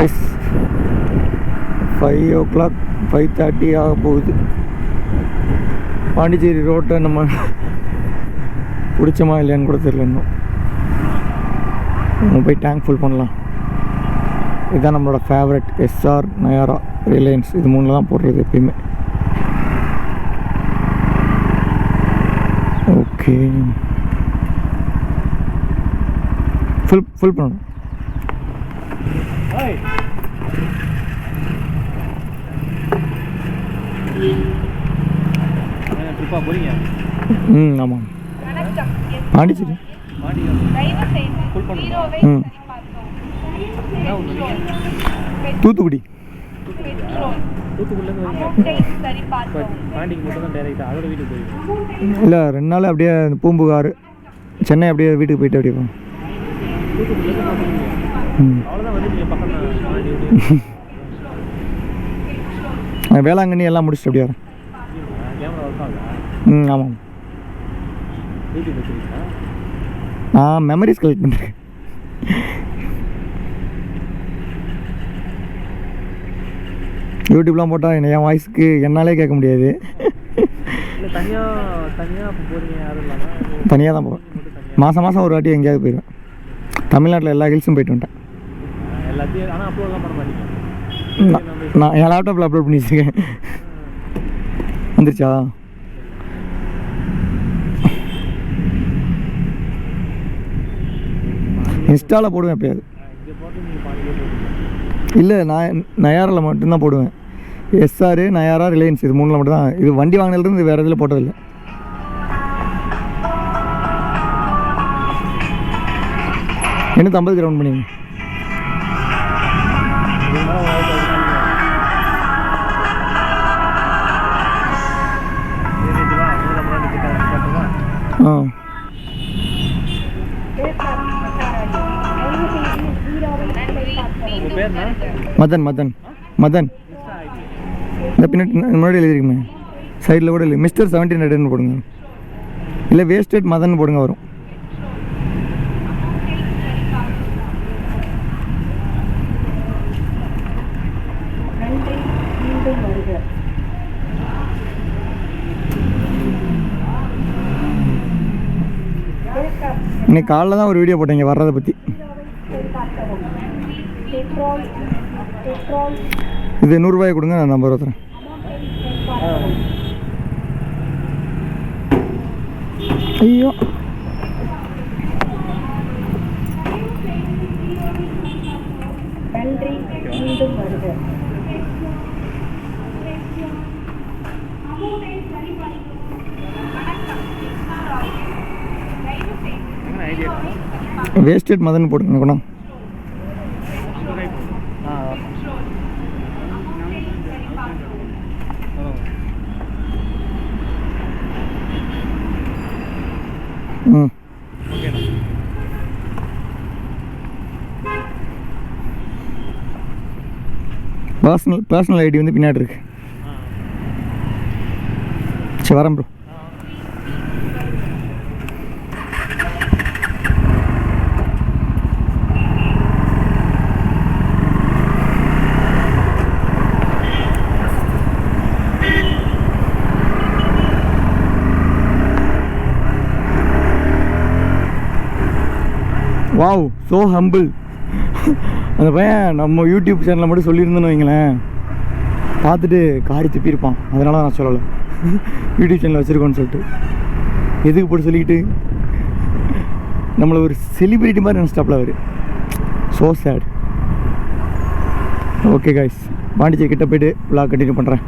S 5 o'clock 5:30 ஆக போகுது. பாண்டிச்சேரி ரோட்டை நம்ம பிடிச்சமா இல்லையான்னு கூட தெரியல இன்னும். நம்ம போய் டேங்க் ஃபுல் பண்ணலாம். இதுதான் நம்மளோட ஃபேவரட் எஸ்ஆர், நயாரா, ரிலையன்ஸ், இது மூணில் தான் போடுறது எப்பயுமே. ஓகே, ஃபுல் பண்ணணும். ஆமாம், பாண்டிச்சேரி. தூத்துக்குடி. இல்லை, 2 நாள் அப்படியே பூம்புகார், சென்னை அப்படியே வீட்டுக்கு போயிட்டு அப்படியே போகும். வேளாங்கண்ணி எல்லாம் முடிச்சுட்டு அப்படியே வரேன். ஆமாம், நான் மெமரிஸ் கலெக்ட் பண்ணுறேன். யூடியூப்லாம் போட்டால் என் வாய்ஸுக்கு என்னாலே கேட்க முடியாது. தனியாக தான் போவேன். மாதம் ஒரு வாட்டி எங்கேயாவது போயிடுவேன். தமிழ்நாட்டில் எல்லா ஹில்ஸும் போயிட்டு வந்துட்டேன். நான் என் லேப்டாப்பில் அப்லோட் பண்ணி வச்சுருக்கேன். வந்துருச்சா? இன்ஸ்டாவில் போடுவேன் எப்பயாவது. இல்லை, நான் நயாரில் மட்டும்தான் போடுவேன். எஸ்ஆர், நயாரா, ரிலையன்ஸ், இது மூணில் மட்டும் தான். இது வண்டி வாங்கினதுலேருந்து வேறு இதில் போட்டதில்லை. என்ன 50 ரவுண்ட் பண்ணிங்க? மதன் இந்த பின்னாடி முன்னாடி எழுதிருக்குமே, சைடில் கூட இல்லை. மிஸ்டர் 1700 போடுங்க, இல்லை வேஸ்டட் மதன் போடுங்க, வரும். இன்னைக்கு காலைல தான் ஒரு வீடியோ போட்டேங்க வர்றதை பற்றி. இது 100 ரூபாய் கொடுங்க, நான் 50 ரூபா தரேன். ஐயோ, நன்றி, மீண்டும் வருக. வேஸ்டட் மதன் போடுங்க கூட. பர்சனல் ஐடி வந்து பின்னாடி இருக்கு. சரி, வரேன் ப்ரோ. Wow, so humble. அந்த பையன் நம்ம யூடியூப் சேனலில் மட்டும் சொல்லியிருந்தேன்னு வைங்களேன், பார்த்துட்டு காரி துப்பியிருப்பான். அதனால தான் நான் சொல்லலை யூடியூப் சேனல் வச்சுருக்கோன்னு சொல்லிட்டு. எதுக்கு போட்டு சொல்லிக்கிட்டு நம்மளை ஒரு செலிப்ரிட்டி மாதிரி நினச்சிட்டாப்ல அவர். So sad. Okay guys, Pondicherry கிட்ட போய்ட்டு விளாக் கண்டினியூ பண்ணுறேன்.